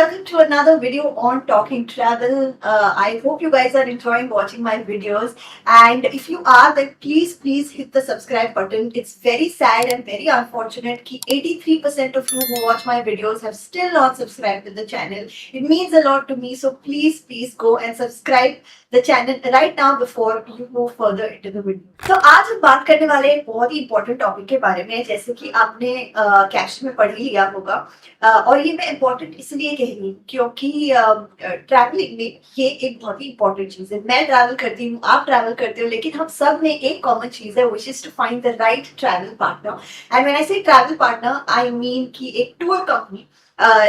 welcome to another video on Talking Travel. I hope you guys are enjoying watching my videos. And if you are, then please hit the subscribe button. It's very sad and very unfortunate that 83% of you who watch my videos have still not subscribed to the channel. It means a lot to me. So please go and subscribe the channel right now before you move further into the video. तो आज हम बात करने वाले एक बहुत ही important topic के बारे में, जैसे कि आपने कैप्शन में पढ़ ही लिया होगा। और ये मैं इम्पोर्टेंट इसलिए कह रही हूँ क्योंकि ट्रैवलिंग में ये एक बहुत ही इंपॉर्टेंट चीज है। मैं ट्रैवल करती हूँ, आप ट्रैवल करते हो, लेकिन हम सब में एक कॉमन चीज है, which is to find the right travel partner. And when I say travel partner, I mean कि एक टूर कंपनी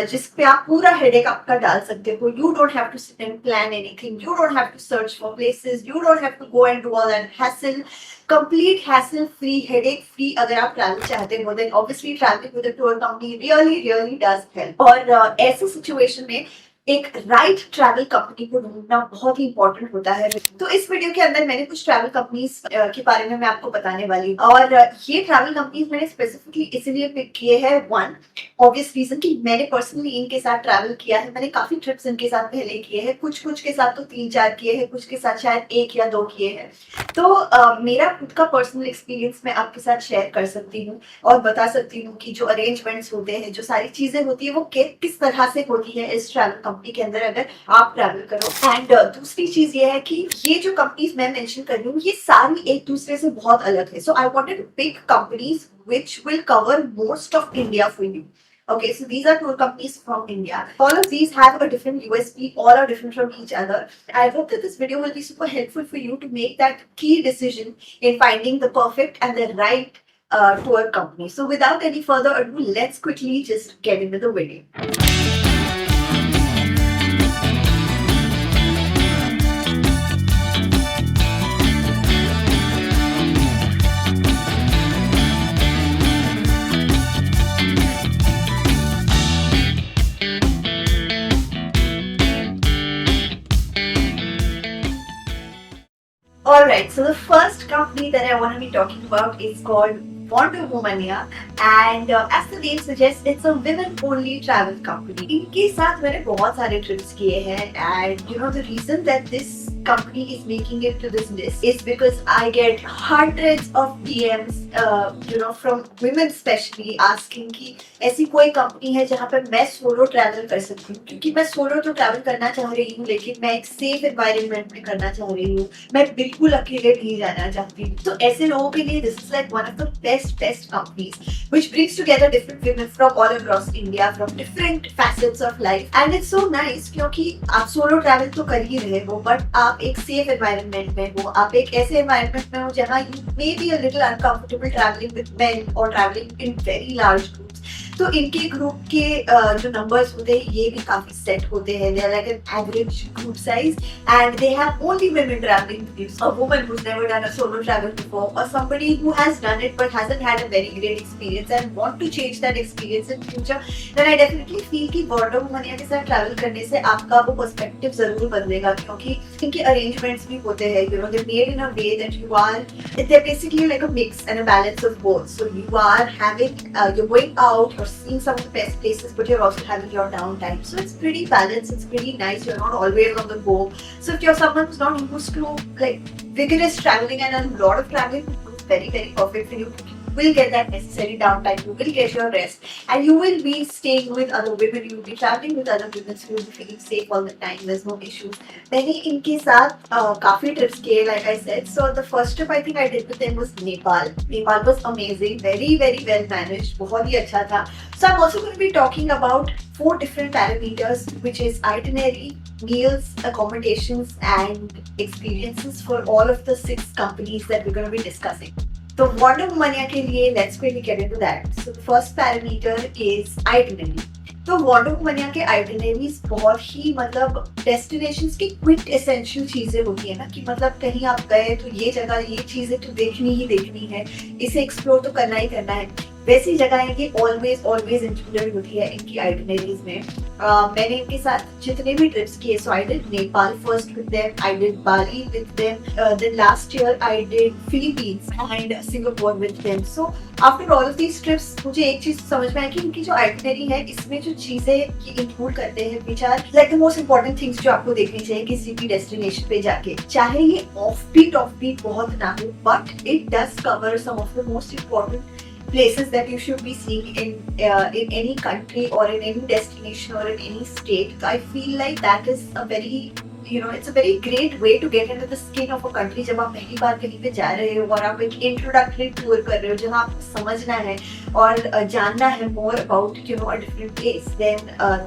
जिस पे आप पूरा हेडेक आपका डाल सकते हो। You don't have to sit and plan anything, you don't have to search for places, you don't have to go and do all that hassle. Complete hassle free, headache free अगर आप travel चाहते हो, then obviously traveling with a tour company really does help. और ऐसे situation में एक right travel company को ढूंढना बहुत ही इंपॉर्टेंट होता है। तो इस वीडियो के अंदर मैंने कुछ ट्रैवल कंपनीज के बारे में मैं आपको बताने वाली हूँ। और ये ट्रैवल कंपनीज मैंने स्पेसिफिकली इसलिए पिक किए हैं, वन ऑब्वियस रीजन कि मैंने पर्सनली इनके साथ ट्रैवल किया है। मैंने काफी ट्रिप्स इनके साथ पहले किए हैं, कुछ के साथ तो 3-4 किए हैं, कुछ के साथ शायद 1 या 2 किए हैं। तो मेरा खुद का पर्सनल एक्सपीरियंस मैं आपके साथ शेयर कर सकती हूँ और बता सकती हूँ कि जो अरेंजमेंट्स होते हैं, जो सारी चीजें होती है, वो किस तरह से होती है इस ट्रैवल कंपनी के अंदर अगर आप ट्रैवल करो। एंड दूसरी चीज ये है कि ये जो कंपनीज मैं मेंशन कर रही हूँ, ये सारी एक दूसरे से बहुत अलग है। So I wanted to pick companies which will cover most of India for you. Okay, so these are tour companies from India. All of these have a different USP, all are different from each other. I hope that this video will be super helpful for you to make that key decision in finding the perfect and the right tour company. So without any further ado, let's quickly just get into the video. Alright, so the first company that I want to be talking about is called Wonderwomania, and as the name suggests, it's a women-only travel company. इनके साथ मैंने बहुत सारे trips किए हैं, and you know the reason that this company is making it to this list is because I get hundreds of DMs, from women especially asking कि ऐसी कोई कंपनी है जहाँ पे मैं सोलो ट्रैवल कर सकती हूँ, क्योंकि मैं सोलो तो ट्रैवल करना चाह रही हूँ, लेकिन मैं एक सेफ एनवायरनमेंट में करना चाह रही हूँ, मैं बिल्कुल अकेले नहीं जाना चाहती। तो ऐसे लोगों के लिए this is like one of the best companies which brings together different women from all across India, from different facets of life, and it's so nice क्योंकि आप सोलो ट्रैवल तो कर ही रहे हो, बट आप एक सेफ एनवायरनमेंट में हो, आप एक ऐसे एनवायरनमेंट में हो जहाँ you may be a little uncomfortable travelling with men और travelling in very large groups. तो इनके ग्रुप के जो नंबर्स होते हैं ये भी काफी सेट होते हैं। They are like an average group size and they have only women traveling with you. A woman who's never done a solo travel before, or somebody who has done it but hasn't had a very great experience and want to change that experience in future, then I definitely feel कि Wonderwomania के साथ travel करने से आपका वो perspective जरूर बदलेगा, क्योंकि इनके अरेंजमेंट्स भी होते हैं, you know, they're made in a way that they're basically like a mix and a balance of both. So you are having, you're going out, you're seeing some of the best places, but you're also having your downtime. So it's pretty balanced, it's pretty nice, you're not always on the go. So if you're someone who's not used to like vigorous traveling and a lot of traveling, it's very perfect for you. You will get that necessary downtime, you will get your rest, and you will be staying with other women, you will be traveling with other women, so you will be feeling safe all the time, there's no issues. मैंने इनके साथ काफी trips किए, like I said. So the first trip I think I did with them was Nepal. Nepal was amazing, very well managed, बहुत ही अच्छा था. So I'm also going to be talking about 4 different parameters, which is itinerary, meals, accommodations, and experiences for all of the 6 companies that we're going to be discussing. तो Wonderwomania के लिए let's quickly get into that. So the first parameter is itinerary. तो Wonderwomania के itineraries बहुत ही मतलब destinations की quick essential चीजें होती है ना, कि मतलब कहीं आप गए तो ये जगह ये चीजें तो देखनी ही देखनी है, इसे एक्सप्लोर तो करना ही करना है। वैसी जगहें ये ऑलवेज ऑलवेज इंक्लूडेड होती है इनकी आइटिनरीज में। मैंने इनके साथ जितने भी ट्रिप्स किए, so I did Nepal first with them, I did Bali with them, then last year I did Philippines and Singapore with them. So after all of these trips मुझे एक चीज समझ में आई कि इनकी जो आइटिनरी है इसमें जो चीजें ये इंक्लूड करते हैं which are like the most important things जो आपको देखनी चाहिए किसी भी डेस्टिनेशन पे जाके। चाहे ये ऑफ बीट बहुत ना हो, but it does cover some of the most important places that you should be seeing in any country or in any destination or in any state. So I feel like that is a very, you know, it's a very great way to get into the skin of a country. जब आप पहली बार कहीं पे जा रहे हो और आप एक introductory tour कर रहे हो जहाँ आपको समझना है और जानना है more about, you know, a different place, then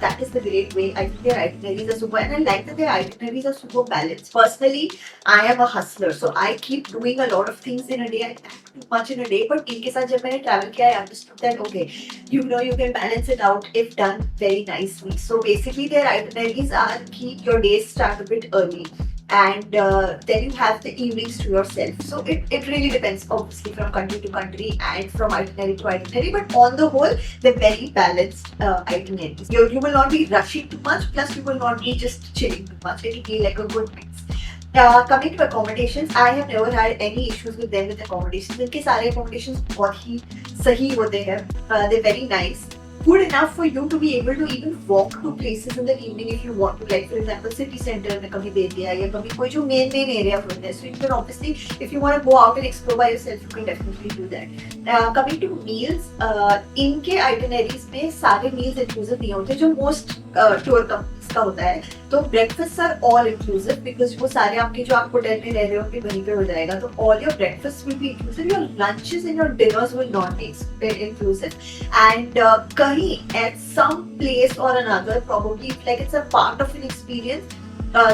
that is the great way. I think their itineraries are super, and I like that their itineraries are super balanced. Personally, I am a hustler, so I keep doing a lot of things in a day. I pack too much in a day, but इनके साथ जब मैंने travel किया, I understood that okay, you know, you can balance it out if done very nicely. So basically, their itineraries are keep your days start a bit early, and then you have the evenings to yourself. So it really depends obviously from country to country and from itinerary to itinerary, but on the whole they're very balanced itineraries. You will not be rushing too much, plus you will not be just chilling too much. It will be like a good mix. Coming to accommodations, I have never had any issues with them with accommodations. इनके सारे accommodations बहुत ही सही होते हैं. They're very nice. Good enough for you to be able to even walk to places in the evening if you want to, like for example city center में कभी दे दिया या कभी कोई जो main area होता है, so you can obviously if you want to go out and explore by yourself you can definitely do that. Coming to meals, इनके itineraries में सारे meals inclusive नहीं होते जो most tour companies का होता है. तो breakfasts are all inclusive because वो सारे आपके जो आप होटल में रह रहे हो उनके वहीं पे हो जाएगा. तो all your breakfasts will be inclusive, your lunches and your dinners will not be inclusive, and कहीं at some place or another probably like it's a part of an experience,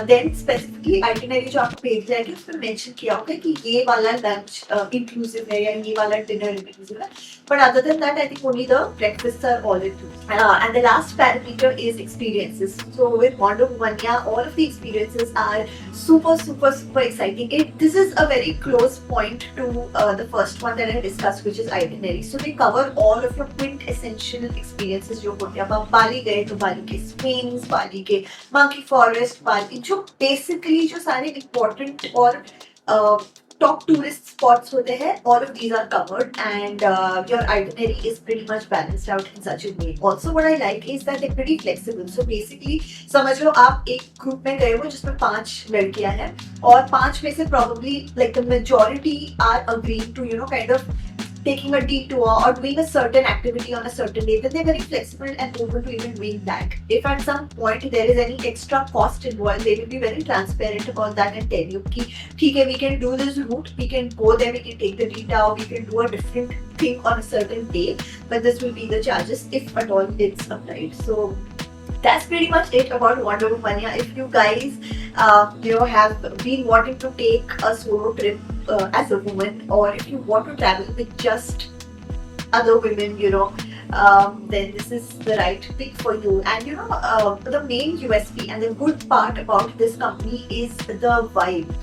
then specifically itinerary जो आपको भेज जाएगी उसमें mention किया होगा कि ये वाला lunch inclusive है या ये वाला dinner inclusive है. But other than that, I think only the breakfasts are all inclusive. And the last parameter is experiences. So with Mondo Womania, all of the experiences are super exciting. This is a very close point to the first one that I discussed, which is itinerary. So they cover all of your quintessential experiences जो होते हैं. अब आप बाली गए तो बाली के swings, बाली के monkey forest, बाली जो basically जो सारे important और top tourist spots होते हैं, all of these are covered, and your itinerary is pretty much balanced out in such a way. Also what I like is that they're pretty flexible. So basically समझ लो आप एक group में गए हो जिसमें 5 लड़कियां हैं और 5 में से probably like the majority are agreeing to, you know, kind of taking a detour or doing a certain activity on a certain day, then they're very flexible and open to even doing that. If at some point there is any extra cost involved, they will be very transparent about that and tell you कि ठीक है, we can do this route, we can go there, we can take the detour, we can do a different thing on a certain day, but this will be the charges if at all it's applied. So that's pretty much it about Wonder Womania. If you guys, you know, have been wanting to take a solo trip as a woman, or if you want to travel with just other women, you know, then this is the right pick for you. And you know, the main USP and the good part about this company is the vibe.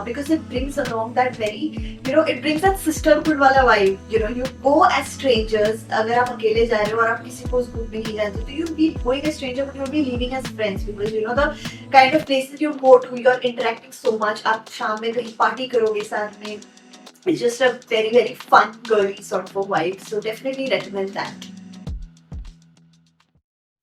Because it brings along that very, you know, it brings that sisterhood वाला vibe. You know, you go as strangers. अगर आप अकेले जा रहे हो और आप किसी को उस group में नहीं जानते, तो you'll be going as stranger, but you'll be leaving as friends because you know the kind of places you go to, you're interacting so much. आप शाम में कहीं party करोगे साथ में. It's just a very fun, girly sort of a vibe. So definitely recommend that.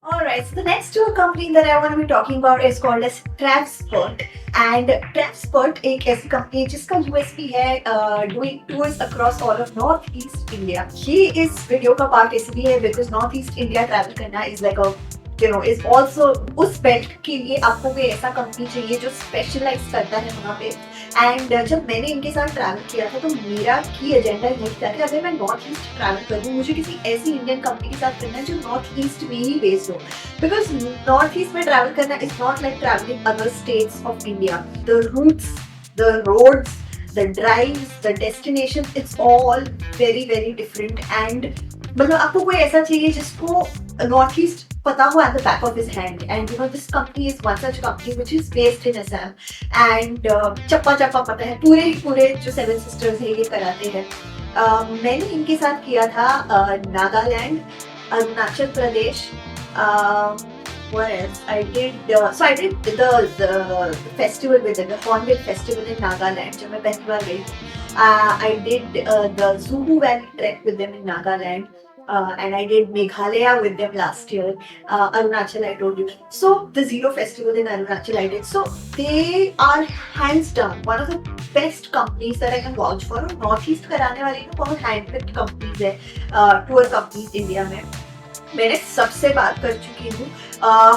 Alright, so the next tour company that I want to be talking about is called as Travsport. And Travsport एक ऐसी company है जिसका USP है doing tours across all of North East India. ये इस video का part इसलिए है because North East India travel करना is like a, you know, is also उस बेल्ट के लिए आपको कोई ऐसा कंपनी चाहिए जो स्पेशलाइज करता है वहाँ पे. एंड जब मैंने इनके साथ ट्रैवल किया था तो मेरा की एजेंडा यही था कि अगर मैं नॉर्थ ईस्ट ट्रैवल करूँ, मुझे किसी ऐसी इंडियन कंपनी के साथ करना है जो नॉर्थ ईस्ट में ही बेस्ड हो. बिकॉज नॉर्थ ईस्ट में ट्रैवल करना is not like traveling other states of India. The routes, the roads, the drives, the destination, it's all very different. And मतलब आपको कोई ऐसा चाहिए जिसको नॉर्थ ईस्ट पता हो at the back of his hand. And you know, this company is one such company which is based in Assam. And चप्पा पता है पूरे जो सेवन सिस्टर्स है ये कराते हैं. मैंने इनके साथ किया था Nagaland, Arunachal Pradesh, what else? I did the festival with them, the Hornbill Festival in Nagaland, जब मैं पहली बार गई थी. I did the Zubu Valley trek with them in Nagaland. And I did Meghalaya with them last year. Arunachal, I told you. So the Zero Festival in Arunachal I did. So they are hands down one of the best companies that I can vouch for. और north east कराने वाली तो बहुत हैंडपिक्ड companies है, tour companies India में. मैंने सबसे बात कर चुकी हूँ.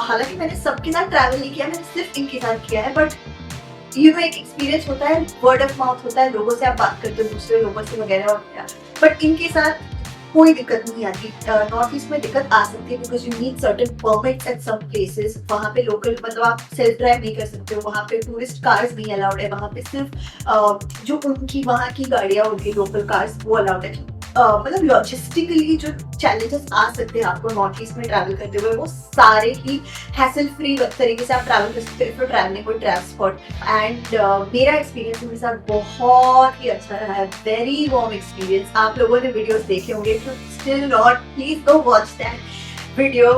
हालांकि मैंने सबके साथ ट्रैवल नहीं किया, मैंने सिर्फ इनके साथ किया है. बट यू नो एक एक्सपीरियंस होता है, वर्ड ऑफ माउथ होता है, लोगों से आप बात करते हो दूसरे लोगों से वगैरह वगैरह. बट इनके साथ कोई दिक्कत नहीं आती. नॉर्थ ईस्ट में दिक्कत आ सकती है because you need certain permits at some places. वहाँ पे लोकल मतलब आप सेल्फ ड्राइव नहीं कर सकते हो, वहाँ पे टूरिस्ट कार्स नहीं अलाउड है, वहाँ पे सिर्फ जो उनकी वहाँ की गाड़ियाँ होगी लोकल कार्स वो अलाउड है. मतलब लॉजिस्टिकली जो चैलेंजेस आ सकते हैं आपको नॉर्थ ईस्ट में ट्रैवल करते हुए, वो सारे ही हैसल फ्री तरीके से आप ट्रैवल कर सकते हो ट्रैवलिंग विद ट्रांसपोर्ट. एंड मेरा एक्सपीरियंस उनके साथ बहुत ही अच्छा रहा है, वेरी वार्म एक्सपीरियंस. आप लोगों ने वीडियोस देखे होंगे, तो still not, please go watch that video.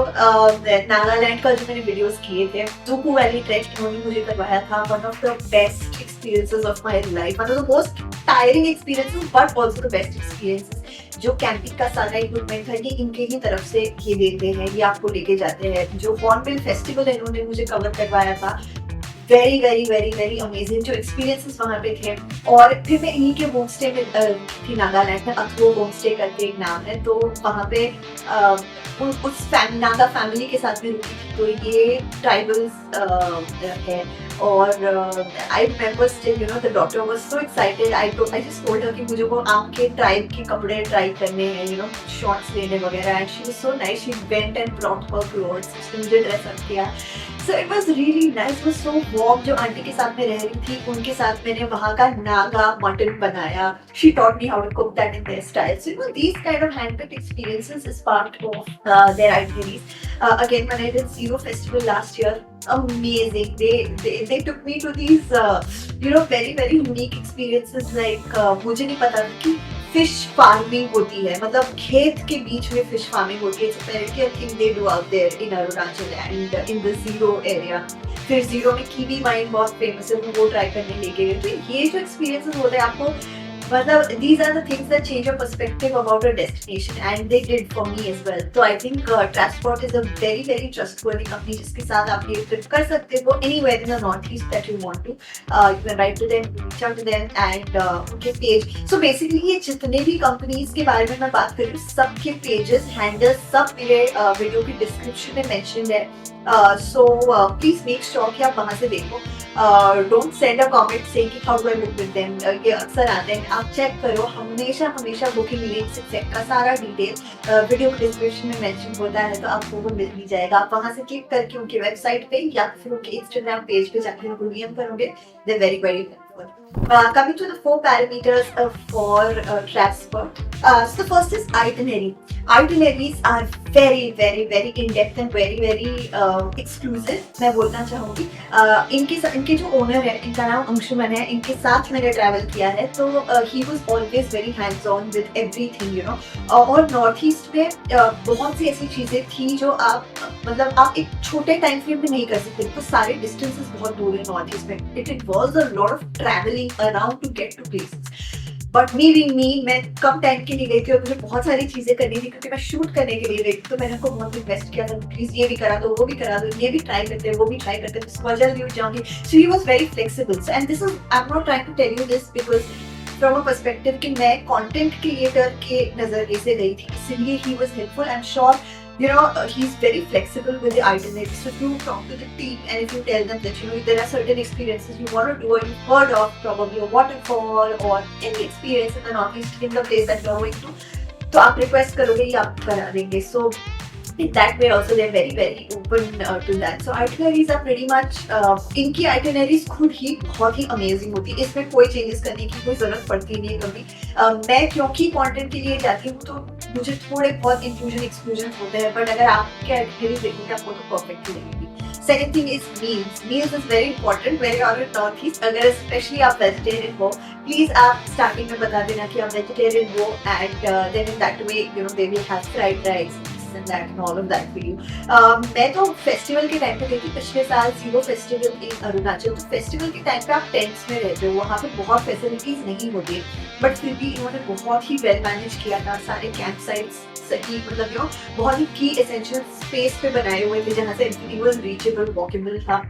Nagaland का जो मैंने वीडियोस किए थे, जुबू वैली ट्रैक इन्होंने मुझे करवाया था. One of the best experiences of my life, मतलब the most tiring experiences but also the best experiences. जो कैंपिंग का सारा इक्विपमेंट है ये इनके ही तरफ से ये देते हैं, ये आपको लेके जाते हैं. जो हॉर्नबिल फेस्टिवल इन्होंने मुझे कवर करवाया था, very very very very amazing जो एक्सपीरियंसेस वहाँ पे थे. और फिर मैं इन्हीं के होम स्टे में थी नागालैंड में, अथवो होम स्टे करके एक नाम है. तो वहाँ पे उस नागा फैमिली के साथ में रुकी थी. तो ये ट्राइबल्स है. और I remember still you know the daughter was so excited. I just told her कि मुझे वो आपके ट्राइब के कपड़े ट्राई करने हैं, यू नो शॉर्ट्स लेने वगैरह. And she was so nice, she went and brought her clothes, उसने मुझे ड्रेस अप किया. So it was really nice, it was so warm. जो आंटी के साथ में रह रही थी उनके साथ मैंने वहाँ का नागा मटन बनाया. She taught me how to cook that in their style. So you know these kind of handpicked experiences is part of their itineraries. Again, when I did Zero Festival last year, amazing. They took me to these you know very very unique experiences. Like मुझे नहीं पता था कि fish farming होती है, मतलब खेत के बीच में फिश फार्मिंग होती है. I think they do out there in Arunachal and in the Ziro area. फिर जीरो में कीवी वाइन बहुत फेमस है, वो ट्राई करने लेके गए. तो ये जो एक्सपीरियंसेस होते हैं आपको, मतलब these are the things that change your perspective about a destination, and they did for me as well. So I think Transport is a very very trustworthy company जिसके साथ आप ये ट्रिप कर सकते हो anywhere in the northeast that you want to. You can write to them, reach out to them and उनके page. So basically ये जितने भी कंपनीज के बारे में मैं बात कर रही हूँ, सबके पेजेस, हैंडल्स सब मेरे वीडियो की डिस्क्रिप्शन में मेंशन है. So please make sure कि आप वहाँ से देखो. Don't send a comment saying कि how do I book with them. ये अक्सर आते हैं, आप चेक करो. हमेशा हमेशा बुकिंग लिंक्स एक्सेट्रा सारा डिटेल वीडियो डिस्क्रिप्शन में मेंशन होता है, तो आपको वो मिल भी जाएगा. आप वहाँ से क्लिक करके उनकी वेबसाइट पे या फिर उनके इंस्टाग्राम पेज पे जाके उनको डीएम करोगे. They're very very helpful. Coming to the 4 parameters for transport. So the first is itinerary. Itineraries are very very very in depth and very very exclusive. मैं बोलना चाहूँगी इनके जो ओनर है, इनका नाम अंशुमन है, इनके साथ मैंने ट्रैवल किया है. तो he was always very hands on with everything you know. और नॉर्थ ईस्ट में बहुत सी ऐसी चीज़ें थी जो आप मतलब आप एक छोटे टाइम फ्रेम में नहीं कर सकते, तो सारे डिस्टेंसेस बहुत दूर है नॉर्थ ईस्ट में. It was a lot of traveling around to get to places. But मैं कम टाइम के लिए गई थी और मुझे बहुत सारी चीजें करनी थी क्योंकि मैं शूट करने के लिए गई थी. तो मैंने उनको बहुत इन्वेस्ट किया था, प्लीज ये भी करा दो, वो भी करा दो, ये भी ट्राई करते हैं, वो भी ट्राई करते हैं, जल्दी उठ जाऊंगी. So he was very flexible. And this is I am not trying to tell you this because from a perspective कि मैं कंटेंट क्रिएटर के नजरिए से गई थी, इसलिए he was helpful. I am sure you know he's very flexible with the itinerary. So if you talk to the team and if you tell them that you know there are certain experiences you want to do or you've heard of probably a waterfall or any experience in the northeast in the place that you are going to, तो आप request करोगे ये आप करा देंगे. So in that way also they're very very open to that. So itineraries are pretty much इनकी itineraries खुद ही बहुत ही amazing होती है, इसमें कोई changes करने की कोई जरूरत पड़ती नहीं है कभी. मैं क्योंकि कंटेंट के लिए जाती हूँ तो मुझे थोड़े बहुत इंक्लूजन एक्सक्लूजन होते हैं, बट अगर आपके itineraries देखोगे आपको तो परफेक्ट ही लगेगी. Second thing is meals. Meals is very important when you are in North East. अगर especially आप vegetarian हो, please आप starting में बता देना कि आप vegetarian हो, and then in that way they will have fried rice and that and all of that for you. मैं तो फेस्टिवल के टाइम पे गई थी पिछले साल, जीरो फेस्टिवल इन अरुणाचल। तो फेस्टिवल के टाइम पे आप टेंट्स में रहते हो, वहाँ पे बहुत फैसिलिटीज नहीं होती, बट फिर भी इन्होंने बहुत ही वेल मैनेज किया था। सारे कैंप साइट्स सही मतलब बहुत ही की एसेंशियल स्पेस पे बनाए हुए थे, जहाँ से एवरीथिंग वाज रीचेबल, वॉकेबल था।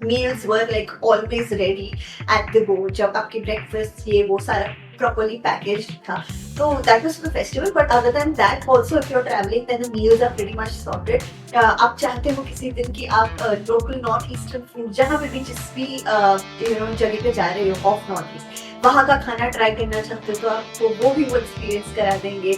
Meals were like always ready at the go. जब आपके ब्रेकफास्ट ये वो सारा properly packaged था, so that was for the festival. But other than that also, if you're traveling then the meals are pretty much sorted. आप चाहते हो किसी दिन कि आप लोकल नॉर्थ ईस्टर्न फूड जहाँ पे भी जिस भी जगह पे जा रहे हो ऑफ नॉर्थ ईस्ट, वहाँ का खाना ट्राई करना चाहते हो तो आपको वो भी वो एक्सपीरियंस करा देंगे।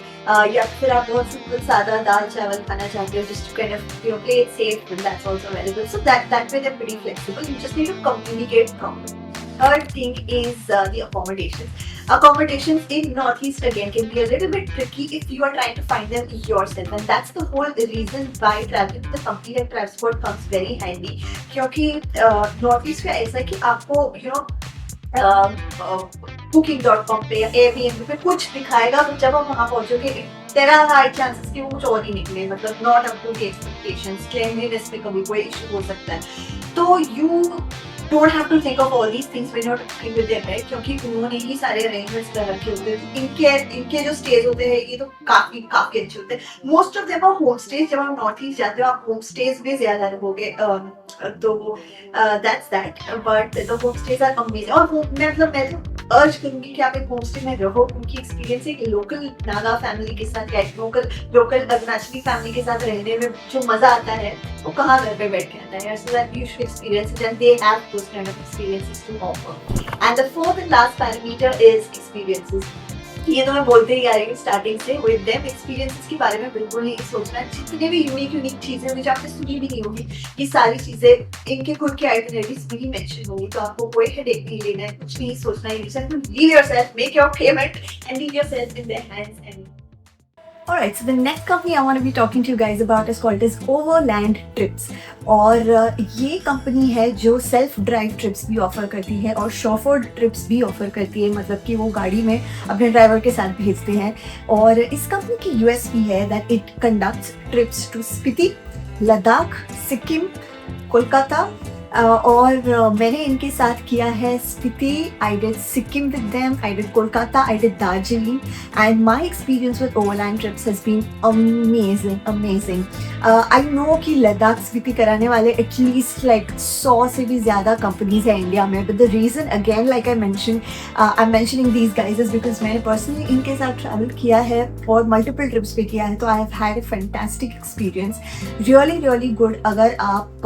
या फिर आप बहुत सिंपल सादा दाल चावल खाना चाहते हो, just to kind of play it safe, and that's also available. So that way they're pretty flexible. You just need to communicate properly. Third thing is the accommodations. Accommodations in Northeast again can be a little bit tricky if you are trying to find them yourself, and that's the whole reason why traveling with a company like Transport comes very handy. क्योंकि Northeast का ऐसा है कि आपको booking.com पे या Airbnb पे कुछ दिखाएगा, तो जब आप वहाँ पहुँचोगे there are high chances कि वो कुछ और ही निकले, मतलब not up to the expectations, cleanliness में कभी कोई issue हो सकता है। तो you don't have to think of all these things when you're talking with them, right? क्योंकि उन्होंने ही सारे arrangements कर रखे होते हैं। इनके जो stays होते हैं ये तो काफी अच्छे होते हैं। Most of them are home stays। जब आप नॉर्थ ईस्ट जाते हो आप होम स्टेज में ज्यादा रहोगे, तो that's that. But the home stays are amazing। और मैं तो अर्ज करूंगी कि आप एक होम स्टे में रहो। उनकी एक्सपीरियंस एक लोकल नागा फैमिली के साथ या लोकल अरुणाचली फैमिली के साथ रहने में जो मजा आता है वो कहाँ घर पे बैठ के आता है। So that you should experience it, and they have those kind of experiences to offer. And the fourth and last parameter is experiences. ये तो मैं बोलते ही आ रही हूँ स्टार्टिंग से, विद देम एक्सपीरियंसेस के बारे में बिल्कुल नहीं सोचना। जितने भी यूनिक चीजें होंगी जो आपने सुनी भी नहीं होगी, ये सारी चीजें इनके खुद के आइटनरीज भी मेंशन होंगी, तो आपको कोई हेडेक नहीं लेना है, कुछ नहीं सोचना है। You just have to leave yourself, make your payment and leave yourself in their hands. And Alright, so the next company I want to be talking to you guys about is called as Overland Trips. और ये company है जो self drive trips भी offer करती है और chauffeured trips भी offer करती है, मतलब कि वो गाड़ी में अपने ड्राइवर के साथ भेजते हैं। और इस कंपनी की यूएसपी है that it conducts trips to Spiti, Ladakh, Sikkim, Kolkata. और मैंने इनके साथ किया है Spiti, I did Sikkim with them, I did Kolkata, I did Darjeeling, and my experience with Overland trips has been amazing. I know कि लद्दाख स्पीति कराने वाले एटलीस्ट लाइक 100 से भी ज़्यादा कंपनीज है इंडिया में, but the reason again like I am mentioning these guys is because मैंने personally इनके साथ ट्रैवल किया है और मल्टीपल ट्रिप्स पे किया है, तो I have had a fantastic experience, really good. अगर आप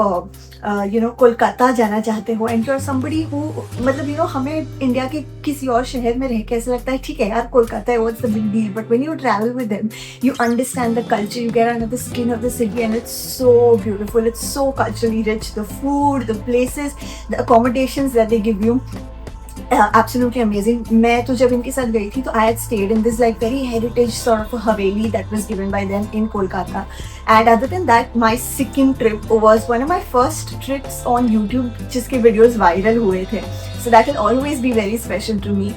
कोलकाता जाना चाहते हो and you are somebody who मतलब हमें इंडिया के किसी और शहर में रह के ऐसा लगता है ठीक है यार कोलकाता है, what's the big deal, but when you travel with them you understand the culture, you get under the skin of the city, and it's so beautiful, it's so culturally rich, the food, the places, the accommodations that they give you, absolutely amazing. मैं तो जब इनके साथ गई थी तो I had stayed in this like very heritage sort of a haveli that was given by them in Kolkata. And other than that, my Sikkim trip was one of my first trips on YouTube जिसके videos viral हुए थे. So that will always be very special to me.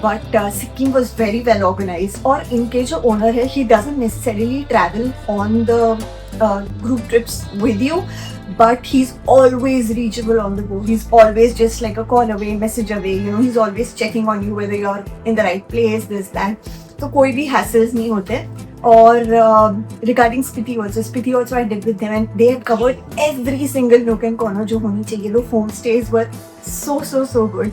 But Sikkim was very well organized. और इनके जो owner है, he doesn't necessarily travel on the group trips with you, but he's always reachable on the go. He's always just like a call away, message away. He's always checking on you whether you're in the right place, this, that. तो कोई भी hassles नहीं होते. और regarding Spiti also I did with them, and they had covered every single nook and corner जो होनी चाहिए. The homestays were so good.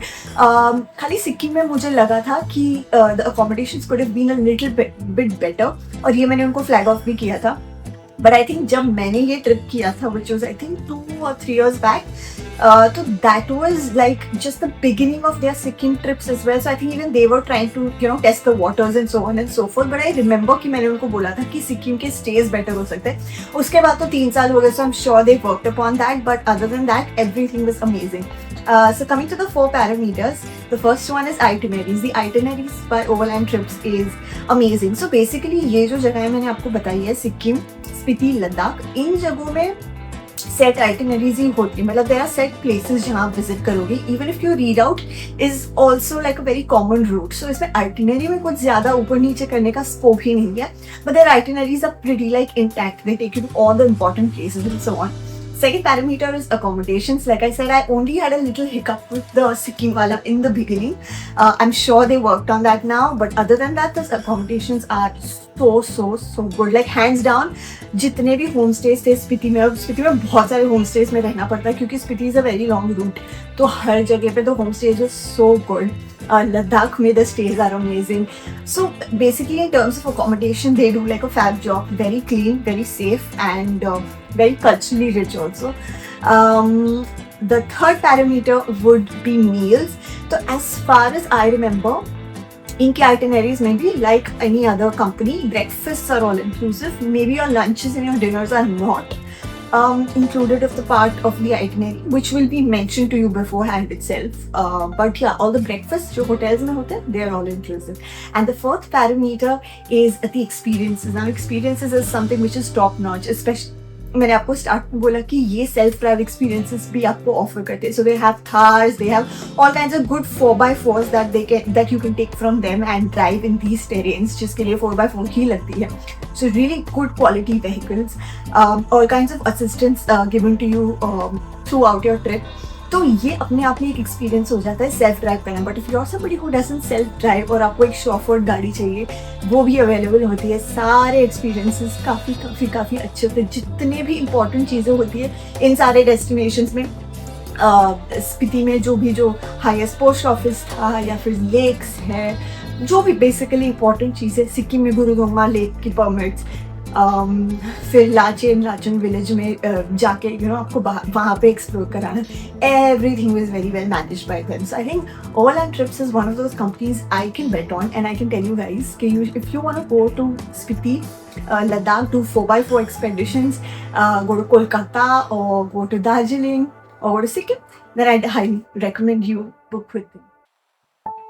खाली सिक्किम में मुझे लगा था कि the accommodations could have been a little bit better, और ये मैंने उनको flag off भी किया था. But I think जब मैंने ये ट्रिप किया था, which was I think 2 or 3 years back, so that was like just the beginning of their Sikkim trips as well. So I think even they were trying to test the waters and so on and so forth. But I remember कि मैंने उनको बोला था कि सिक्किम के stays better हो सकते हैं. उसके बाद तो 3 साल हो गए, so I'm sure they worked upon that. But other than that, everything was amazing. So coming to the 4 parameters, the first one is itineraries. The itineraries by Overland Trips is amazing. So basically ये जो जगह मैंने आपको बताई है, सिक्किम, स्पीति, लद्दाख, इन जगहों में set itineraries ही होती, मतलब देयर आर सेट प्लेसेस जहाँ आप विजिट करोगे. Even if your read out is also like a very common route, so इसमें आइटिनरी में कुछ ज्यादा ऊपर नीचे करने का स्कोप ही नहीं है. But their itineraries are pretty like intact, they take you to all the important places and so on. Second parameter is accommodations. Like I said, I only had a little hiccup with the Sikkim wala in the beginning. I'm sure they worked on that now, but other than that, the accommodations are so good. Like hands down, जितने भी home stage थे स्पीति में, और स्पीति में बहुत सारे home stage में रहना पड़ता है क्योंकि Spiti is a very long route, तो हर जगह पे तो home stage is so good. Ladakh में the stays are amazing. So basically in terms of accommodation, they do like a fab job, very clean, very safe, and very culturally rich also. The third parameter would be meals. So as far as I remember, इनके itineraries में भी like any other company, breakfasts are all inclusive. Maybe your lunches and your dinners are not included of the part of the itinerary, which will be mentioned to you beforehand itself. But yeah, all the breakfasts जो hotels में होते हैं, they are all inclusive. And the fourth parameter is the experiences. Now, experiences is something which is top notch, especially मैंने आपको start में बोला कि ये सेल्फ ड्राइव एक्सपीरियंसेस भी आपको ऑफर करते हैं. So they have Thars, they have all kinds of good 4x4s that you can take from them and drive in these terrains, जिसके लिए 4x4 ही लगती है. So really good quality vehicles, all kinds of assistance given to you throughout your trip. तो ये अपने आप में एक एक्सपीरियंस हो जाता है सेल्फ ड्राइव करना. But if you are somebody who doesn't self drive और आपको एक शॉफर्ड गाड़ी चाहिए, वो भी अवेलेबल होती है. सारे एक्सपीरियंसेस काफ़ी अच्छे होते हैं. जितने भी इंपॉर्टेंट चीज़ें होती है इन सारे डेस्टिनेशंस में, स्पीति में जो हाईएस्ट पोस्ट ऑफिस था, या फिर लेक्स है, जो भी बेसिकली इंपॉर्टेंट चीज़ें, सिक्किम में गुरुदोंगमा लेक की परमिट्स, फिर लाचेन विलेज में जाके आपको वहाँ पे एक्सप्लोर कराना, everything was very well managed by them. So I think All and Trips is one of those companies I can bet on, and I can tell you guys, if you want to go to Spiti, Ladakh, do 4x4 expeditions, go to Kolkata or go to Darjeeling or go to Sikkim, then I'd highly recommend you book with them.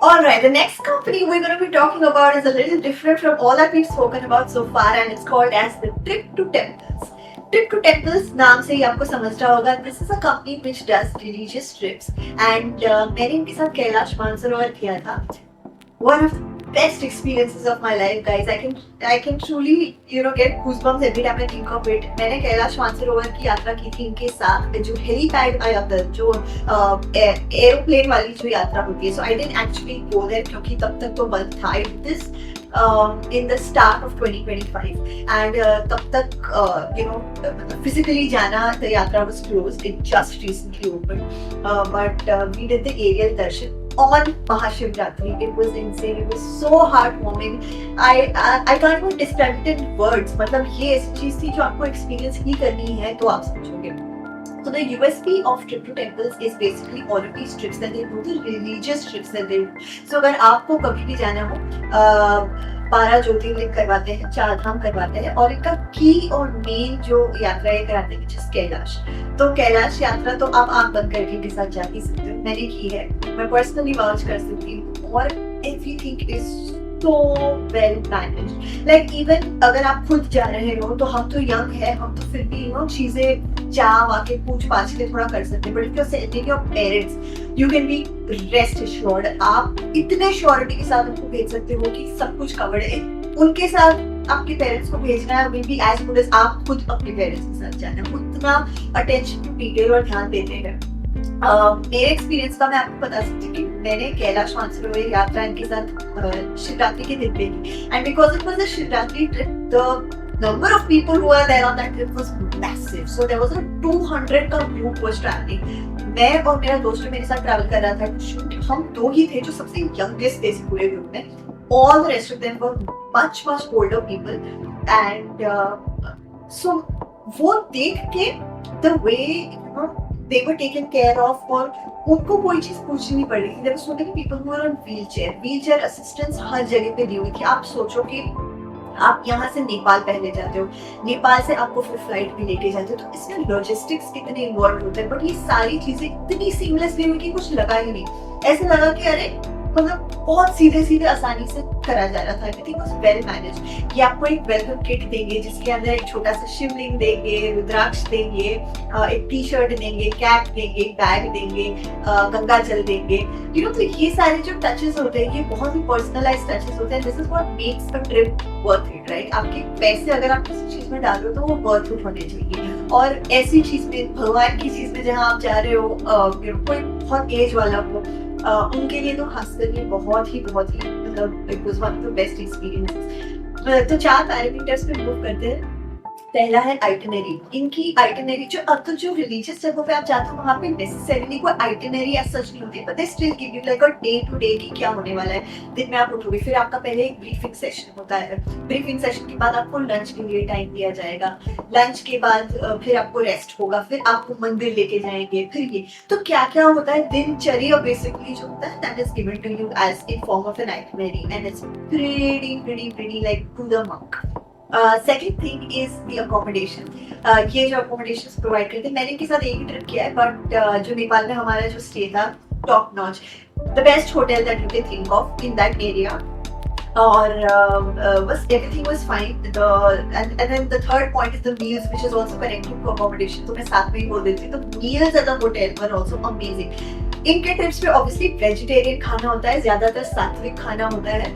Alright, the next company we're going to be talking about is a little different from all that we've spoken about so far, and it's called as the Trip to Temples. Trip to Temples नाम से ही आपको समझ रहा होगा. This is a company which does religious trips, and मैंने इनके साथ कैलाश मानसरोवर किया था. One of the best experiences of my life, guys. I can truly get goosebumps every time I think of it. मैंने कैलाश मानसरोवर की यात्रा की थी इनके साथ. जो हेलीपैड जो एरोप्लेन वाली जो यात्रा होती है. So I didn't actually go there क्योंकि तब तक तो बंद था. I did this in the start of 2025, and तब तक physically जाना, the yatra was closed. It just recently opened, but we did the aerial darshan on Mahashivratri. It was insane. It was so heartwarming. I can't even describe it in words. मतलब ये ऐसी चीज थी जो आपको experience ही करनी है तो आप समझोगे. So the USP of Trip to Temples is basically all of these trips that they do, the religious trips that they do. So अगर आपको कभी भी जाना हो, 12 ज्योतिर्लिंग करवाते हैं, 4 धाम करवाते हैं, और इनका की और मेन जो यात्रा ये कराते हैं जिस कैलाश. तो कैलाश यात्रा तो आप आंख बंद करके इनके साथ जा ही सकते हो. मैंने की है, मैं पर्सनली वाउच कर सकती हूँ, और everything is so well managed. Like even अगर आप खुद जा रहे हो तो हम तो यंग है, हम तो फिर भी चीजें चाह आके पूछ पाछ के थोड़ा कर सकते हैं. But if you are sending your parents, you can be rest assured. आप इतने श्योरिटी के साथ उनको भेज सकते हो कि सब कुछ कवर्ड है. उनके साथ आपके पेरेंट्स को भेजना है will be as good as आप खुद अपने पेरेंट्स के साथ जाना है. उतना अटेंशन टू डिटेल और ध्यान देते हैं. मेरे एक्सपीरियंस का मैं आपको बता सकती हूँ कि मैंने कैलाश मानसरोवर यात्रा इनके साथ शिवरात्रि के दिन पे की, and because it was a Shivaratri trip, the number of people who were there on that trip was massive. So there was a 200 का ग्रुप वाज ट्रैवलिंग. मैं और मेरा दोस्त मेरे साथ ट्रैवल कर रहा था. हम 2 ही थे जो सबसे यंगेस्ट थे इस पूरे ग्रुप में. All the rest of them were much older people, and so वो देख के the way they were taken care of, और उनको कोई चीज पूछनी नहीं पड़ी. There were so many people who were on wheelchair assistance हर जगह पे दी हुई थी. आप सोचो कि आप यहाँ से नेपाल पहले जाते हो, नेपाल से आपको फिर फ्लाइट भी लेके जाते हो, तो इसमें लॉजिस्टिक्स कितने इन्वॉल्व होते हैं. बट ये सारी चीजें इतनी सीमलेसली हुई कि कुछ लगा ही नहीं. ऐसा लगा कि अरे मतलब बहुत सीधे सीधे आसानी से करा जा रहा था। Everything was well manage. ये आपको एक वेलकम किट देंगे जिसके अंदर एक छोटा सा शिवलिंग देंगे, रुद्राक्ष देंगे, एक टी शर्ट देंगे, कैप देंगे, बैग देंगे, गंगा जल देंगे। तो ये सारे जो टचेस होते हैं ये बहुत ही पर्सनलाइज्ड टचेस होते हैं। This is what makes a trip worth it, right? आपके पैसे अगर आप किसी चीज में डाल रहे हो तो वो वर्थ इट होने चाहिए। और ऐसी चीज में, भगवान की चीज में जहाँ आप जा रहे हो, कोई बहुत एज वाला हो, उनके लिए तो खासकर ये बहुत ही मतलब it was one of the best experiences. तो 4 पैरामीटर्स पे मूव करते हैं। पहला है आइटिनरी। इनकी आइटिनरी जो अब तो जो रिलीजियस जगहों पे आप जाते हो वहाँ पे नेसेसरीली कोई आइटिनरी एज सच नहीं होती, but they still give you like a day to day की क्या होने वाला है। दिन में आप उठोगे, फिर आपका पहले एक ब्रीफिंग सेशन होता है। ब्रीफिंग सेशन के बाद आपको लंच के लिए टाइम दिया जाएगा। लंच के बाद फिर आपको रेस्ट होगा, फिर आपको मंदिर लेके जाएंगे, फिर ये तो क्या क्या होता है दिनचर्या बेसिकली जो होता है that is given to you as in form of an itinerary and it's pretty like to the mark. Second thing is the accommodation. ये जो अकोमोडेशन प्रोवाइड करते हैं, मैंने इनके साथ एक ही ट्रिप किया है, बट जो नेपाल में हमारा जो स्टे था, top notch, the best hotel that you can think of in that area. और बस everything was fine. And then the third point is the meals, which is also connected to accommodation. तो मैं साथ में ही बोल देती हूँ, तो meals at the hotel were also amazing. इनके ट्रिप्स पे ऑब्वियसली वेजिटेरियन खाना होता है, ज्यादातर सात्विक खाना होता है।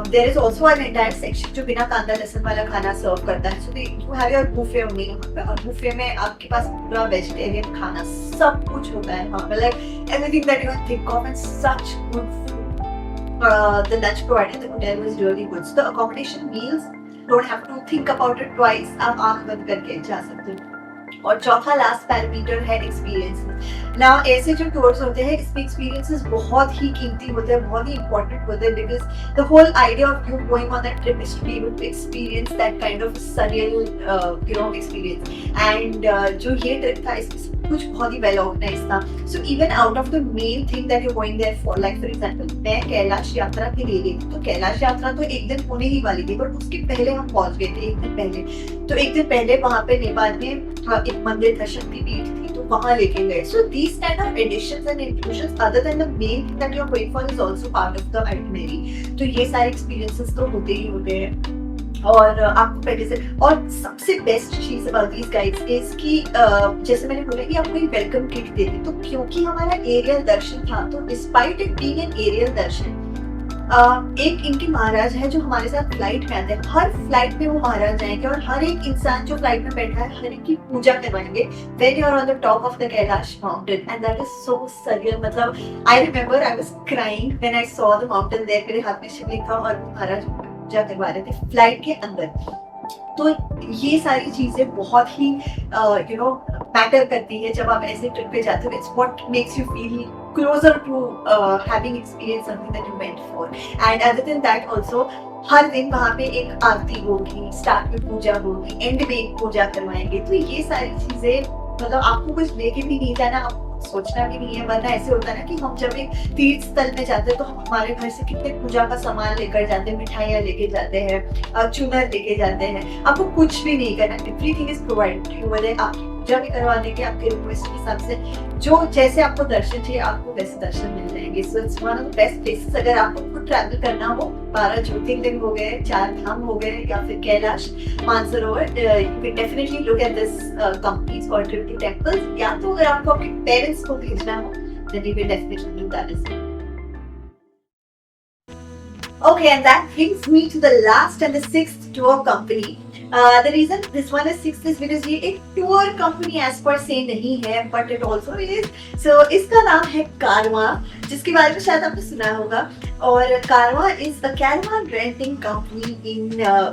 There is also an entire section जो बिना कांदा लहसुन वाला खाना सर्व करता है। So you have your buffet only वहाँ पे, और बुफे में आपके पास पूरा वेजिटेरियन खाना सब कुछ होता है वहाँ पे, like everything that you can think of and such good food. The lunch provided in the hotel was really good. So the accommodation meals, don't have to think about it twice. आप आँख बंद करके जा सकते हो। और चौथा last parameter है एक्सपीरियंसेस। नाउ ऐसे जो टूर्स होते हैं इसमें एक्सपीरियंसेस बहुत ही कीमती होते हैं, बहुत ही इंपॉर्टेंट होते हैं, because the whole idea of you going on that trip is to be able to experience that kind of surreal experience. And जो ये ट्रिप था इसमें कुछ बहुत ही वेल ऑर्गेनाइज था। So even out of the main thing that you going there for, like for example मैं कैलाश यात्रा के लिए गई थी, तो कैलाश यात्रा तो एक दिन होने ही वाली थी, बट उसके पहले हम पहुंच गए थे एक दिन पहले। तो एक दिन पहले वहाँ पे नेपाल में एक मंदिर था, शक्तिपीठ थी, तो वहाँ लेके गए। So these kind of additions and inclusions other than the main thing that you are going for is also part of the itinerary. तो ये सारे एक्सपीरियंसेस तो होते ही होते हैं। और आपको पहले से, और सबसे बेस्ट चीज अबाउट दीस गाइड्स इज कि जैसे मैंने बोला कि आपको एक वेलकम किट देते, तो क्योंकि हमारा एरियल दर्शन था, तो despite it being an aerial darshan, एक इनके महाराज है जो हमारे साथ फ्लाइट में आते हैं। हर फ्लाइट में वो महाराज जाएंगे और हर एक इंसान जो फ्लाइट में बैठा है हर एक की पूजा करवाएंगे when you are on the top of the Kailash mountain, and that is so surreal. मतलब I remember I was crying when I saw the mountain there. मेरे हाथ में शिवलिंग था और महाराज पूजा करवा रहे थे फ्लाइट के अंदर। तो ये सारी चीजें बहुत ही मैटर करती है जब आप ऐसे ट्रिप पे जाते हो। It's what makes you feel closer to having experience something that you went for. And other than that also हर दिन वहाँ पे एक आरती होगी, स्टार्ट में पूजा होगी, एंड में एक पूजा करवाएंगे। तो ये सारी चीजें मतलब आपको कुछ लेके भी नहीं जाना, आपको सोचना भी नहीं है, वरना ऐसे होता है ना कि हम जब एक तीर्थ स्थल में जाते हैं तो हम हमारे घर से कितने पूजा का सामान लेकर जाते हैं, मिठाइयाँ लेके जाते हैं, चुनर लेके जाते हैं। आपको कुछ भी नहीं करना, everything is provided to you. आपकी पूजा भी करवा देंगे आपके रिक्वेस्ट के हिसाब से, जो जैसे आपको दर्शन चाहिए आपको वैसे दर्शन मिल जाएंगे। So it's one of the best places अगर आपको ट्रैवल करना हो। 12 ज्योतिर्लिंग हो गए, 4 धाम हो गए, या फिर Kailash, Mansarovar, you can definitely look at this companies for trip to temples. या तो अगर आपको अपने पेरेंट्स को भेजना हो then you can definitely do that as well. Okay, and that brings me to the last and the 6th tour company. The reason this one is 6th is because ये एक tour company as per se नहीं है, but it also is. So इसका नाम है कारवां, जिसके बारे में शायद आपने सुना होगा। और कारवां is a caravan renting company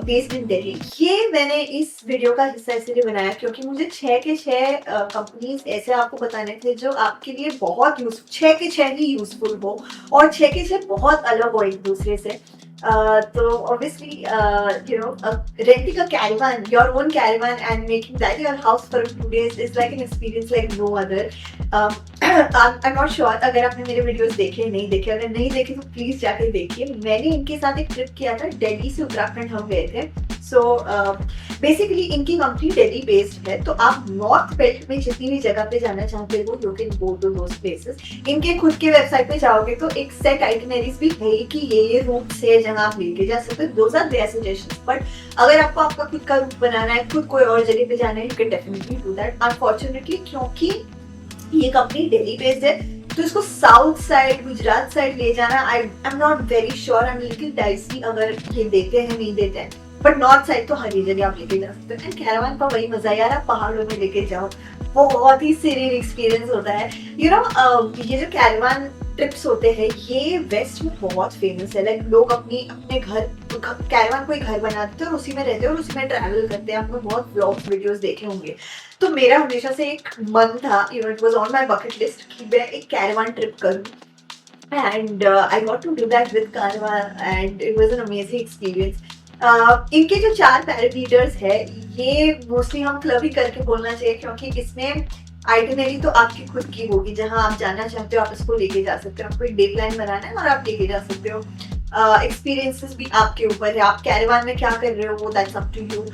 based in Delhi. ये मैंने इस वीडियो का हिस्सा इसलिए बनाया क्योंकि मुझे 6 के 6 कंपनीज ऐसे आपको बताने थे जो आपके लिए बहुत यूजफुल, 6 के 6 ही यूजफुल हो और 6 के 6 बहुत अलग हो एक दूसरे से। तो obviously renting a caravan, your own caravan, and making that your house for 2 days is like an experience like no other. I'm not sure अगर आपने मेरे वीडियोस देखे नहीं देखे, अगर नहीं देखे तो प्लीज जाकर देखिए। मैंने इनके साथ एक ट्रिप किया था, दिल्ली से उत्तराखंड हम गए थे। सो बेसिकली इनकी कंपनी दिल्ली बेस्ड है, तो आप नॉर्थ बेल्ट में जितनी भी जगह पे जाना चाहते हो you can go to those places. इनके खुद के वेबसाइट पे जाओगे तो एक सेट आइटिनरीज भी है कि ये रूट्स है जहाँ आप लेके जा सकते हो, those are their suggestions. But अगर आपको आपका खुद का रूट बनाना है, खुद कोई और जगह पे जाना है, you can definitely do that. Unfortunately क्योंकि ये कंपनी दिल्ली बेस्ड है तो इसको साउथ साइड गुजरात साइड ले जाना आई am not very sure, I am little dicey अगर ये देते हैं नहीं देते हैं। बट नॉर्थ साइड तो हर जगह आप लेके जा सकते हैं। कैरावान का वही मजा है यार, आप पहाड़ों में लेके जाओ, बहुत ही सीरीन एक्सपीरियंस होता है। यू नो ये जो कैरावान ट्रिप्स होते हैं ये वेस्ट में बहुत फेमस है। लाइक लोग अपने घर कैरावान कोई घर बनाते हैं और उसी में रहते हैं और उसी में ट्रैवल करते हैं। आपने बहुत व्लॉग्स वीडियोस देखे होंगे। तो मेरा हमेशा से एक मन था, you know it was on my bucket list कि मैं एक कैरावान ट्रिप करूं and I got to do that with caravan and it was an amazing experience. इनके जो 4 पैरामीटर्स है ये मोस्टली हम क्लब ही करके बोलना चाहिए क्योंकि इसमें आइटिनरी तो आपकी खुद की होगी, जहां आप जाना चाहते हो आप इसको लेके जा सकते हो। आपको एक डेडलाइन बनाना है और आप लेके जा सकते हो। एक्सपीरियंसेस भी आपके ऊपर है, आप कैरावान में क्या कर रहे हो वो that's up to you.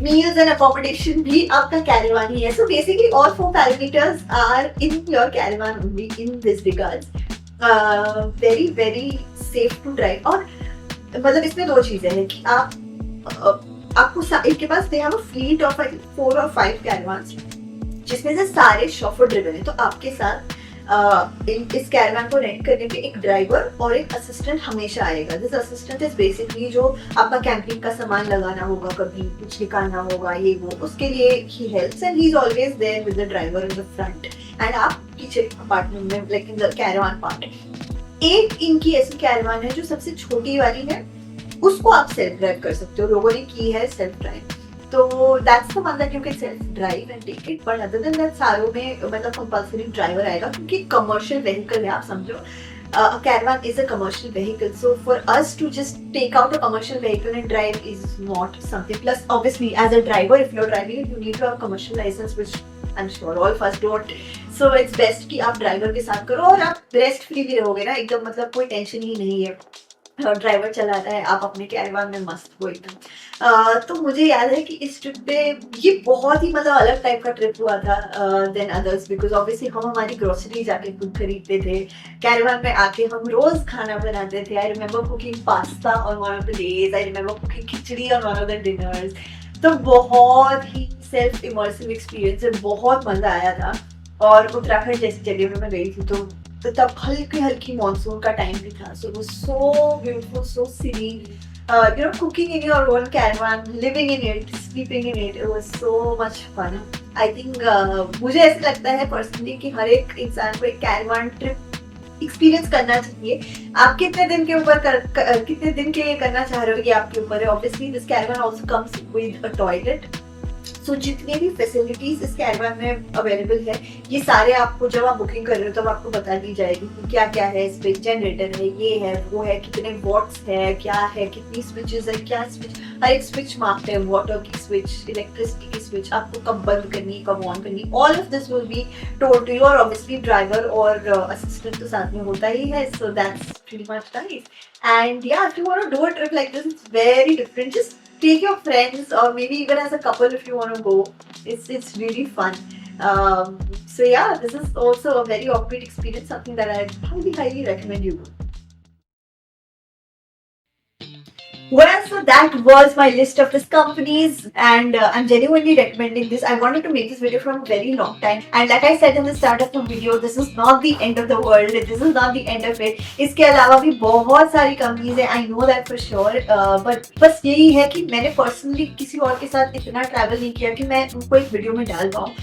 Meals and accommodation भी आपका कैरावान ही है। So basically all 4 parameters are in your caravan only in this regards. Very very safe to drive. और मतलब इसमें 2 चीजें हैं कि आपको इनके पास they have a fleet of 4 और 5 कैरावान्स जिसमें से सारे शॉफर ड्रिवन है। तो आपके साथ इस कैरावान को रेंट करने पे एक ड्राइवर और एक असिस्टेंट हमेशा आएगा। दिस असिस्टेंट इज बेसिकली जो आपका कैंपिंग का सामान लगाना होगा, कभी कुछ निकालना होगा, ये वो, उसके लिए ही helps and he is always there with the driver in the front and आप पीछे अपार्टमेंट में like in the caravan part. एक इनकी ऐसी कैरावान है जो सबसे छोटी वाली है, उसको आप सेल्फ ड्राइव कर सकते हो। लोगों ने की है सेल्फ ड्राइव, तो that's the one that you can self drive and take it. But other than that सारों में मतलब कंपल्सरी ड्राइवर आएगा क्योंकि कमर्शियल व्हीकल है। आप समझो caravan is a commercial vehicle, so for us to just take out a commercial vehicle and drive is not something. Plus obviously as a driver if you are driving you need to have commercial licence which I am sure all of us don't. So it's best कि आप driver के साथ करो और आप rest free भी रहोगे ना एकदम, मतलब कोई टेंशन ही नहीं है। ड्राइवर चलाता है, आप अपने कैरावान में मस्त हो एकदम। तो मुझे याद है कि इस ट्रिप पे ये बहुत ही मतलब अलग टाइप का ट्रिप हुआ था देन अदर्स बिकॉज ऑब्वियसली हम हमारी ग्रोसरी जाके खुद खरीदते थे। कैरावान में आके हम रोज खाना बनाते थे। I remember cooking pasta on one of the days, I remember cooking khichdi on one of the dinners. तो बहुत ही सेल्फ इमर्सिव एक्सपीरियंस है, बहुत मजा आया था। और उत्तराखंड जैसी जगह में मैं गई थी तो तब हल्की हल्की मॉनसून का टाइम भी था। So it was so beautiful, so serene, you know, cooking in your own caravan, living in it, sleeping in it, it was so much fun. I think मुझे ऐसा लगता है पर्सनली कि हर एक इंसान को एक कैरावान ट्रिप एक्सपीरियंस करना चाहिए। आप कितने दिन के ऊपर कितने दिन के लिए करना चाह रहे हो ये आपके ऊपर है। Obviously this caravan also comes with a toilet. So जितने भी फैसिलिटीज इस कैरावान में अवेलेबल है ये सारे आपको जब आप बुकिंग कर रहे हो तब आपको बता दी जाएगी कि क्या क्या है। इस पे जनरेटर है, ये है, वो है, कितने वॉट्स है, क्या है, कितनी स्विचेस है, क्या स्विच, हर एक स्विच मार्क्ड है, वाटर की स्विच, इलेक्ट्रिसिटी की स्विच, आपको कब बंद करनी कब ऑन करनी, all of this will be told to you. और ऑब्वियसली ड्राइवर और असिस्टेंट तो साथ में होता ही है। So that's pretty much nice and yeah if you want to do a trip like this it's very different. Just take your friends or maybe even as a couple if you want to go. It's really fun. So yeah, this is also a very offbeat experience, something that I highly recommend you do. Well, so that was my list of these companies and I'm genuinely recommending this. I wanted to make this video from a very long time and like I said in the start of the video, this is not the end of the world. This is not the end of it. इसके अलावा भी बहुत सारी companies हैं, I know that for sure. But बस यही है कि मैंने personally किसी और के साथ इतना travel नहीं किया कि मैं उनको एक video में डाल पाऊँ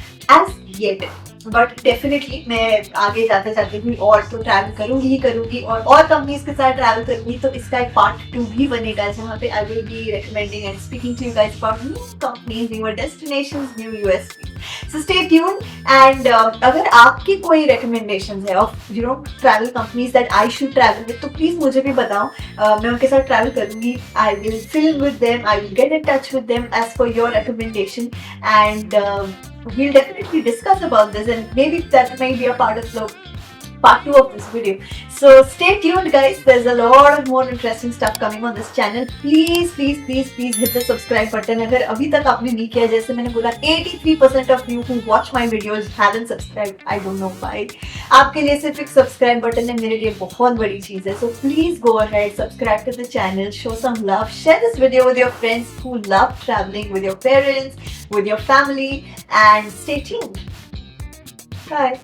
as yet. बट डेफिनेटली मैं आगे जाते जाते भी और तो ट्रैवल करूंगी और कंपनीज के साथ ट्रैवल करूंगी। तो इसका एक पार्ट 2 भी बनेगा जहाँ पे I will be recommending and speaking to you guys about new companies, new destinations, new USP. So stay tuned and अगर आपकी कोई रिकमेंडेशंस है of you know travel companies that I should travel with तो please मुझे भी बताओ। मैं उनके साथ ट्रैवल करूंगी। I will film with them, I will get in touch with them as per your recommendation and we'll definitely discuss about this and maybe that may be a part of the part 2 of this video. So stay tuned, guys. There's a lot of more interesting stuff coming on this channel. Please, please, please, please hit the subscribe button. अगर अभी तक आपने नहीं किया, जैसे मैंने बोला 83% of you who watch my videos haven't subscribed. I don't know why. आपके लिए सिर्फ एक subscribe button है, मेरे लिए बहुत बड़ी चीज़ है. So please go ahead, subscribe to the channel, show some love, share this video with your friends who love traveling, with your parents, with your family, and stay tuned. Bye.